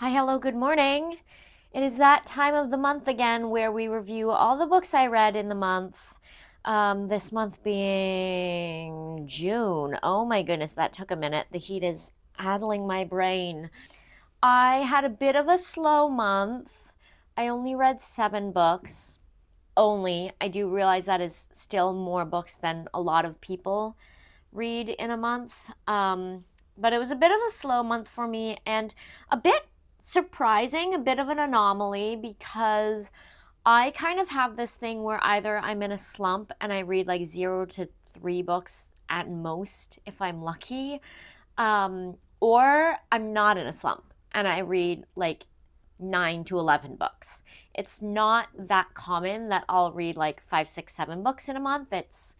Hi, hello, good morning. It is that time of the month again where we review all the books I read in the month. This month being June. Oh my goodness, that took a minute. The heat is addling my brain. I had a bit of a slow month. I only read 7 books. Only. I do realize that is still more books than a lot of people read in a month. But it was a bit of a slow month for me and a bit surprising, a bit of an anomaly because I kind of have this thing where either I'm in a slump and I read like 0 to 3 books at most if I'm lucky, or I'm not in a slump and I read like 9 to 11 books. It's not that common that I'll read like 5, 6, 7 books in a month. It's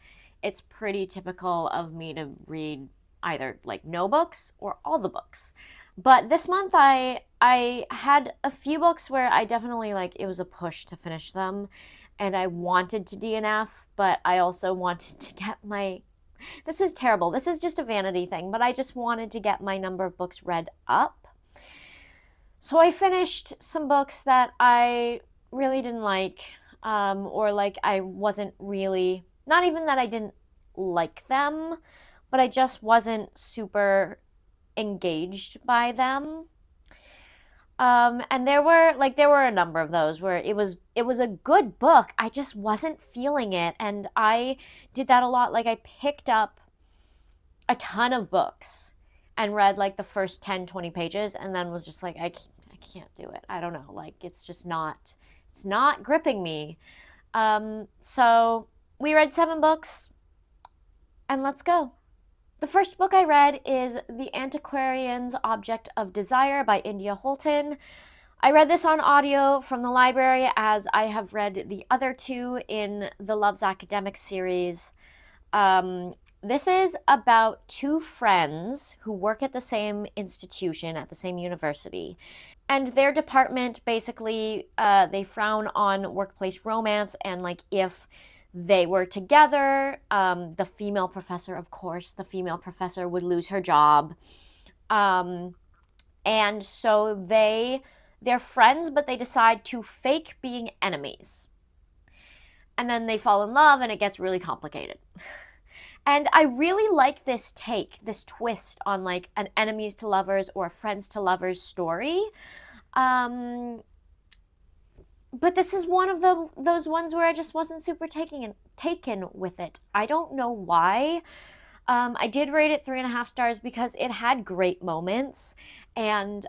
pretty typical of me to read either like no books or all the books. But this month I had a few books where I definitely like it was a push to finish them and I wanted to DNF, but I also wanted to get my this is terrible. This is just a vanity thing, but I just wanted to get my number of books read up. So I finished some books that I really didn't like, or like I wasn't really, not even that I didn't like them, but I just wasn't super engaged by them. And there were a number of those where it was a good book. I just wasn't feeling it, and I did that a lot. Like I picked up a ton of books and read like the first 10, 20 pages and then was just like I can't do it. I don't know. Like it's not gripping me. So we read 7 books and let's go. The first book I read is The Antiquarian's Object of Desire by India Holton. I read this on audio from the library as I have read the other two in the Love's Academic series. This is about two friends who work at the same institution, at the same university. And their department basically, they frown on workplace romance. And, like, if they were together, the female professor, of course, the female professor would lose her job. Um, and so they're friends, but they decide to fake being enemies. And then they fall in love, and it gets really complicated. And I really like this take, this twist on like an enemies to lovers or friends to lovers story. Um, but this is one of those ones where I just wasn't super taken with it. I don't know why. I did rate it 3.5 stars because it had great moments, and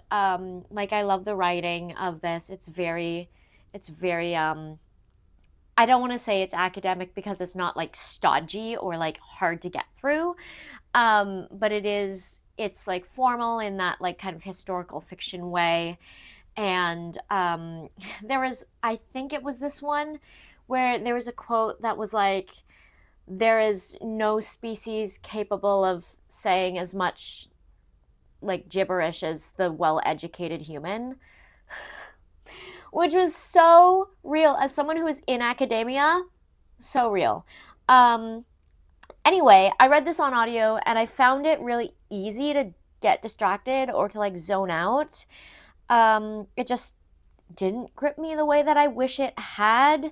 like I love the writing of this. It's very I don't want to say it's academic because it's not like stodgy or like hard to get through. But it's like formal in that like kind of historical fiction way. And I think it was this one where there was a quote that was like, there is no species capable of saying as much like gibberish as the well educated human, which was so real as someone who is in academia, so real. Um, anyway, I read this on audio and I found it really easy to get distracted or to like zone out. It just didn't grip me the way that I wish it had.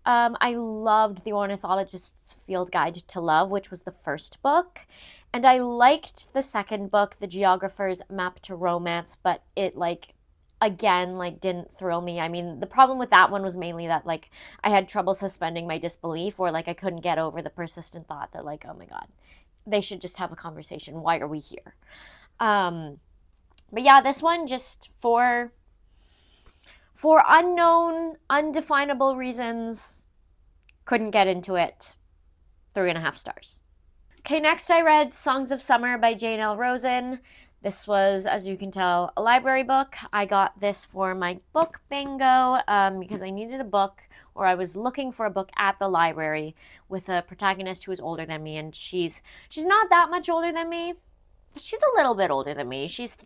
I loved The Ornithologist's Field Guide to Love, which was the first book. And I liked the second book, The Geographer's Map to Romance, but it like again like didn't thrill me. I mean, the problem with that one was mainly that like I had trouble suspending my disbelief, or like I couldn't get over the persistent thought that like, oh my god, they should just have a conversation. Why are we here? Um but yeah, this one just for unknown, undefinable reasons, couldn't get into it. 3.5 stars. Okay, next I read Songs of Summer by Jane L. Rosen. This was, as you can tell, a library book. I got this for my book bingo because I needed a book, or I was looking for a book at the library with a protagonist who is older than me, and she's not that much older than me. She's a little bit older than me. She's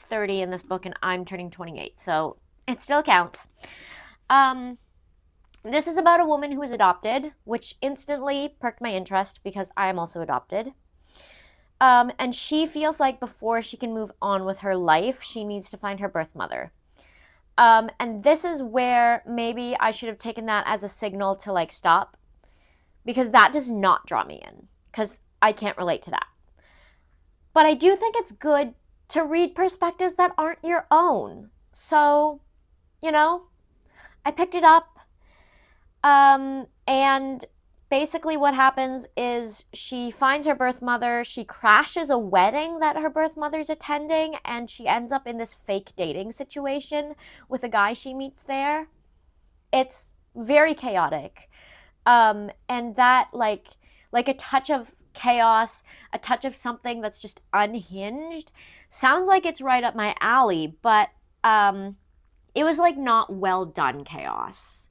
30 in this book, and I'm turning 28, so it still counts. Um, this is about a woman who is adopted, which instantly perked my interest because I am also adopted. And she feels like before she can move on with her life, she needs to find her birth mother. And this is where maybe I should have taken that as a signal to like stop, because that does not draw me in, because I can't relate to that. But I do think it's good to read perspectives that aren't your own. So, you know, I picked it up. And basically what happens is she finds her birth mother, she crashes a wedding that her birth mother's attending, and she ends up in this fake dating situation with a guy she meets there. It's very chaotic. And that like a touch of chaos, a touch of something that's just unhinged, sounds like it's right up my alley, but it was like not well done chaos.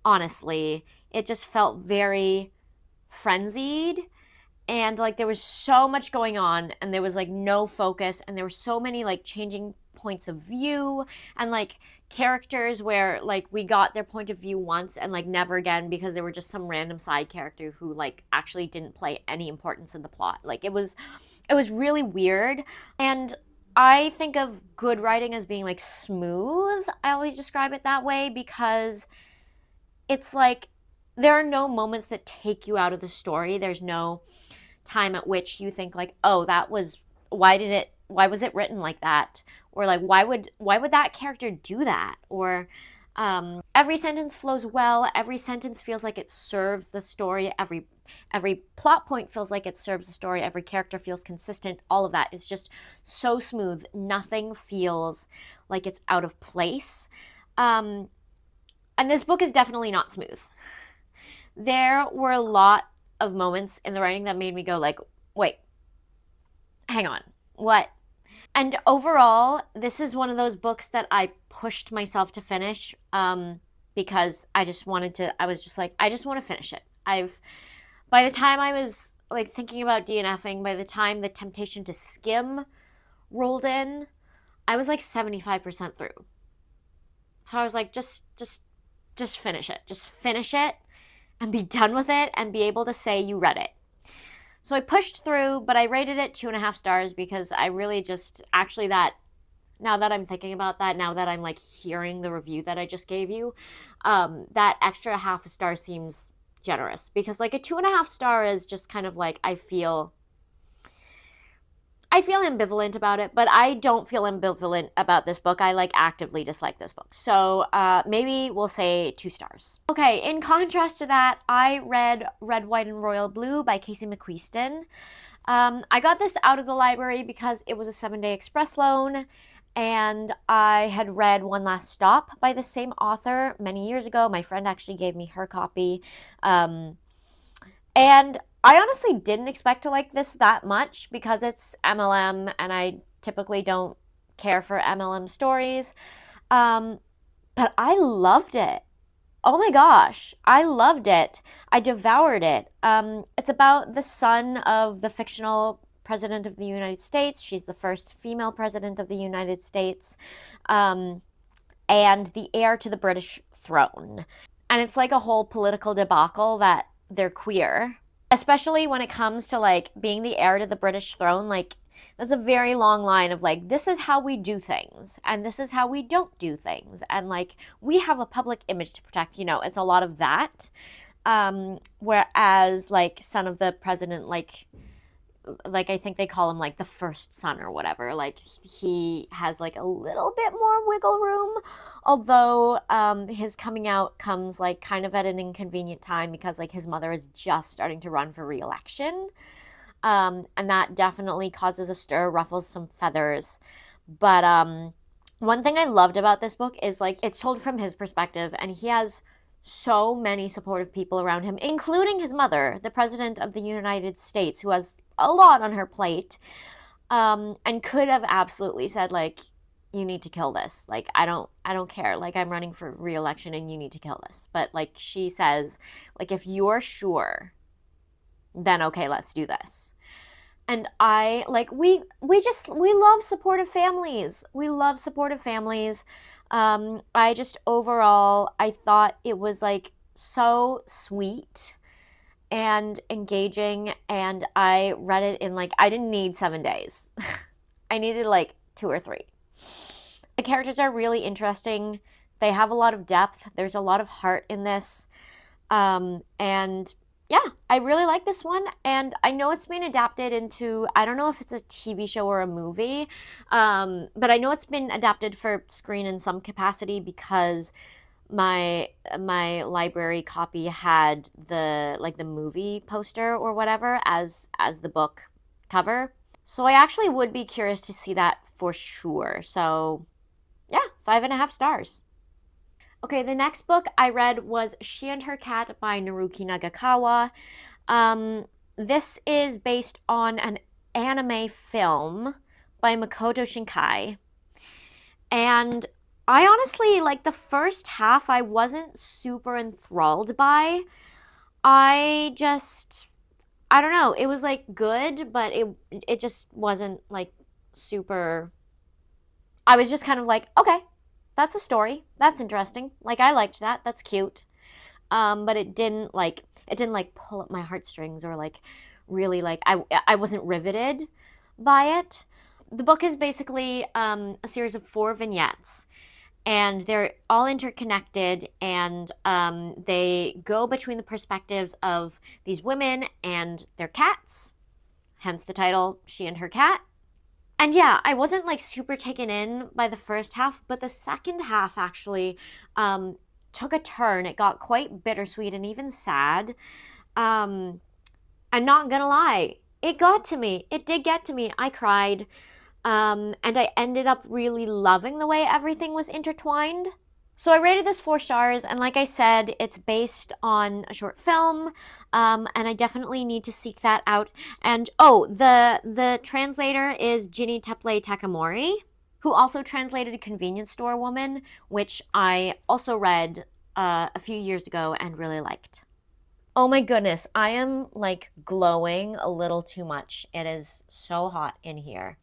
Honestly, it just felt very frenzied, and like there was so much going on and there was like no focus, and there were so many like changing points of view, and like characters where like we got their point of view once and like never again, because they were just some random side character who like actually didn't play any importance in the plot. Like it was really weird. And I think of good writing as being like smooth. I always describe it that way, because it's like there are no moments that take you out of the story. There's no time at which you think like, oh, that was, why was it written like that? Or like, why would that character do that? Or every sentence flows well. Every sentence feels like it serves the story. Every plot point feels like it serves the story. Every character feels consistent. All of that is just so smooth. Nothing feels like it's out of place. And this book is definitely not smooth. There were a lot of moments in the writing that made me go like, wait, hang on, what? And overall, this is one of those books that I pushed myself to finish, because I was just like, I just want to finish it. By the time I was like thinking about DNFing, by the time the temptation to skim rolled in, I was like 75% through. So I was like, just finish it. Just finish it and be done with it and be able to say you read it. So I pushed through, but I rated it 2.5 stars, because I really just, actually, that, now that I'm thinking about that, now that I'm like hearing the review that I just gave you, that extra half a star seems generous, because like a 2.5 star is just kind of like, I feel ambivalent about it, but I don't feel ambivalent about this book. I like actively dislike this book. So maybe we'll say 2 stars. Okay, in contrast to that, I read Red, White, and Royal Blue by Casey McQuiston. I got this out of the library because it was a 7-day express loan, and I had read One Last Stop by the same author many years ago. My friend actually gave me her copy. And I honestly didn't expect to like this that much, because it's MLM and I typically don't care for MLM stories. But I loved it. Oh my gosh, I loved it. I devoured it. It's about the son of the fictional president of the United States. She's the first female president of the United States, and the heir to the British throne. And it's like a whole political debacle that they're queer, especially when it comes to like being the heir to the British throne. Like, there's a very long line of like, this is how we do things and this is how we don't do things, and like we have a public image to protect. It's a lot of that. Whereas like son of the president, like I think they call him like the first son or whatever, like he has like a little bit more wiggle room, although his coming out comes like kind of at an inconvenient time, because like his mother is just starting to run for re-election, and that definitely causes a stir, ruffles some feathers. But one thing I loved about this book is like it's told from his perspective, and he has so many supportive people around him, including his mother, the president of the United States, who has a lot on her plate, and could have absolutely said like, you need to kill this. Like, I don't care. Like, I'm running for re-election and you need to kill this. But like she says, like, if you're sure, then okay, let's do this. And I like, we love supportive families. We love supportive families. I just overall, I thought it was like so sweet and engaging, and I read it in like, I didn't need 7 days. I needed like 2 or 3. The characters are really interesting. They have a lot of depth. There's a lot of heart in this. And yeah, I really like this one. And I know it's been adapted into, I don't know if it's a TV show or a movie, but I know it's been adapted for screen in some capacity because my library copy had the movie poster or whatever as the book cover. So I actually would be curious to see that for sure. So yeah, 5.5 stars. Okay, the next book I read was She and Her Cat by Naruki Nagakawa. This is based on an anime film by Makoto Shinkai. And I honestly, like the first half, I wasn't super enthralled by. I don't know, it was like good, but it just wasn't like super. I was just kind of like, okay, that's a story. That's interesting. Like I liked that. That's cute. But it didn't like pull up my heartstrings or like really like I wasn't riveted by it. The book is basically a series of 4 vignettes, and they're all interconnected, and they go between the perspectives of these women and their cats, hence the title She and Her Cat. And yeah, I wasn't like super taken in by the first half, but the second half actually took a turn. It got quite bittersweet and even sad. I'm not gonna lie, it got to me. It did get to me. I cried. And I ended up really loving the way everything was intertwined. So I rated this 4 stars, and like I said, it's based on a short film, and I definitely need to seek that out. And oh, the translator is Ginny Teple Takamori, who also translated Convenience Store Woman, which I also read a few years ago and really liked. Oh my goodness, I am like glowing a little too much. It is so hot in here.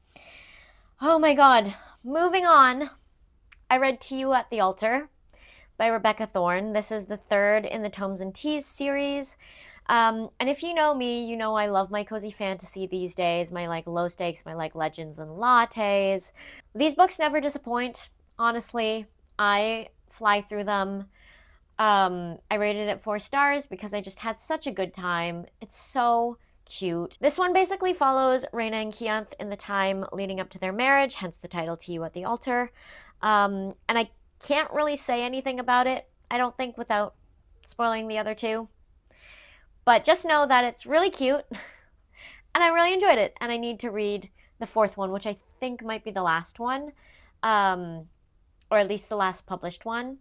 Oh my god. Moving on. I read To You at the Altar by Rebecca Thorne. This is the 3rd in the Tomes and Teas series. And if you know me, you know I love my cozy fantasy these days, my like low stakes, my like legends and lattes. These books never disappoint, honestly. I fly through them. I rated it 4 stars because I just had such a good time. It's so cute. This one basically follows Reina and Kianth in the time leading up to their marriage, hence the title To You at the Altar. And I can't really say anything about it, I don't think, without spoiling the other 2. But just know that it's really cute, and I really enjoyed it, and I need to read the 4th one, which I think might be the last one, or at least the last published one.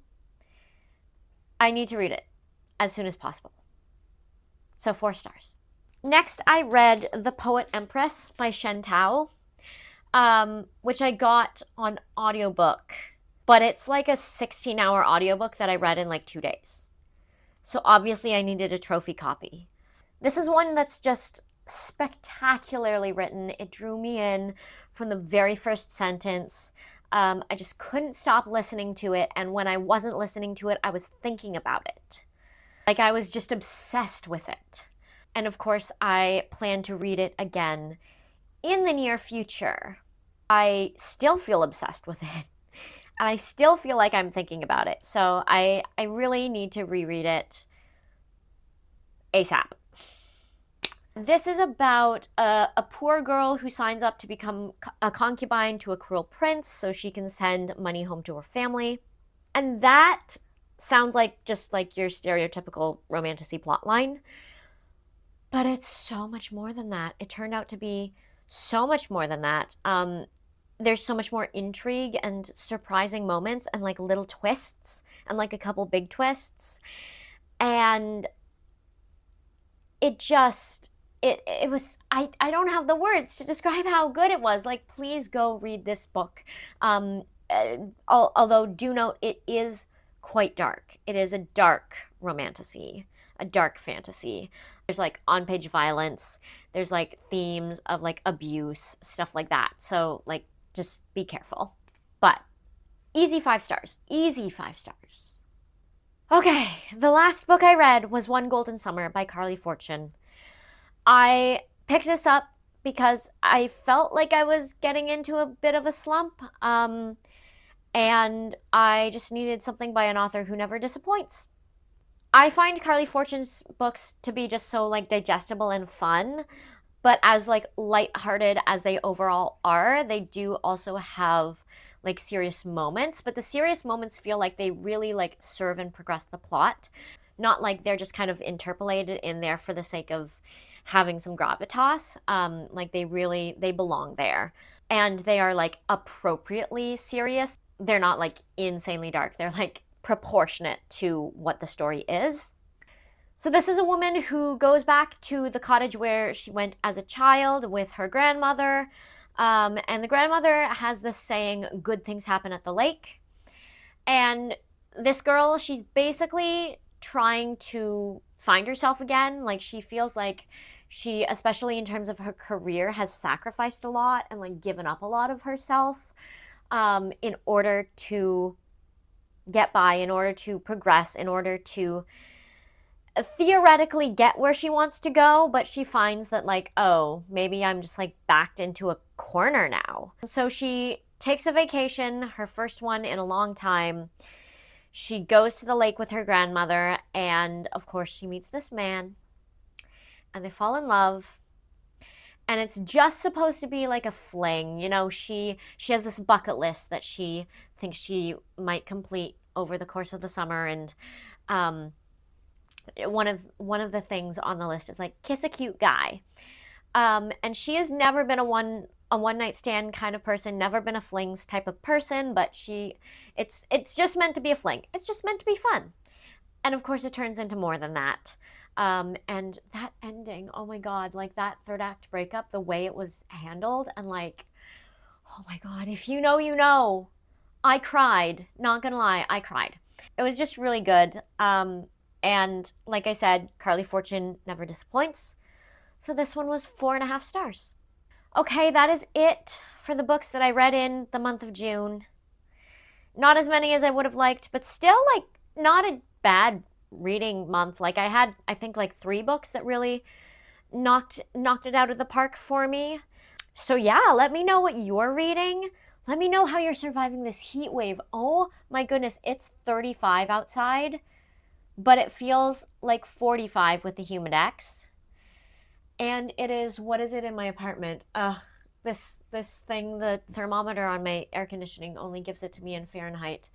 I need to read it as soon as possible. So 4 stars. Next, I read The Poet Empress by Shen Tao, which I got on audiobook. But it's like a 16-hour audiobook that I read in like 2 days. So obviously I needed a trophy copy. This is one that's just spectacularly written. It drew me in from the very first sentence. I just couldn't stop listening to it, and when I wasn't listening to it, I was thinking about it. Like I was just obsessed with it. And of course, I plan to read it again in the near future. I still feel obsessed with it, and I still feel like I'm thinking about it. So I really need to reread it ASAP. This is about a poor girl who signs up to become a concubine to a cruel prince so she can send money home to her family. And that sounds like just like your stereotypical romantasy plotline. But it's so much more than that. It turned out to be so much more than that. There's so much more intrigue and surprising moments and like little twists and like a couple big twists. And it just, it was, I don't have the words to describe how good it was. Like, please go read this book. Although do note, it is quite dark. It is a dark romantasy, a dark fantasy. There's like on-page violence. There's like themes of like abuse, stuff like that. So like, just be careful. But easy 5 stars. Easy 5 stars. Okay, the last book I read was One Golden Summer by Carly Fortune. I picked this up because I felt like I was getting into a bit of a slump, and I just needed something by an author who never disappoints. I find Carly Fortune's books to be just so like digestible and fun, but as like lighthearted as they overall are, they do also have like serious moments, but the serious moments feel like they really like serve and progress the plot, not like they're just kind of interpolated in there for the sake of having some gravitas. Like they belong there, and they are like appropriately serious. They're not like insanely dark. They're like proportionate to what the story is. So, this is a woman who goes back to the cottage where she went as a child with her grandmother. And the grandmother has this saying, good things happen at the lake. And this girl, she's basically trying to find herself again. Like, she feels like she, especially in terms of her career, has sacrificed a lot and like given up a lot of herself in order to get by, in order to progress, in order to theoretically get where she wants to go, but she finds that, like, oh, maybe I'm just like backed into a corner now. So she takes a vacation, her first one in a long time. She goes to the lake with her grandmother, and of course, she meets this man, and they fall in love. And it's just supposed to be like a fling, you know. She has this bucket list that she thinks she might complete over the course of the summer, and one of the things on the list is like kiss a cute guy. And she has never been a one night stand kind of person, never been a flings type of person, but it's just meant to be a fling. It's just meant to be fun. And of course, it turns into more than that. And that ending, oh my God, like that third act breakup, the way it was handled, and like, oh my God, if you know, you know. I cried. Not gonna lie, I cried. It was just really good. And like I said, Carly Fortune never disappoints. So this one was 4.5 stars. Okay, that is it for the books that I read in the month of June. Not as many as I would have liked, but still like not a bad reading month. Like I had, I think, like 3 books that really knocked it out of the park for me. So yeah, let me know what you're reading. Let me know how you're surviving this heat wave. Oh my goodness, it's 35 outside, but it feels like 45 with the humidex. And it is, what is it in my apartment? This thing, the thermometer on my air conditioning only gives it to me in Fahrenheit.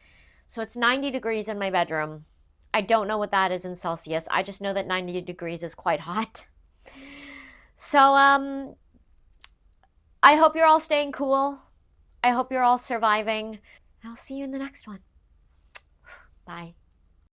So it's 90 degrees in my bedroom. I don't know what that is in Celsius. I just know that 90 degrees is quite hot. So I hope you're all staying cool. I hope you're all surviving. I'll see you in the next one. Bye.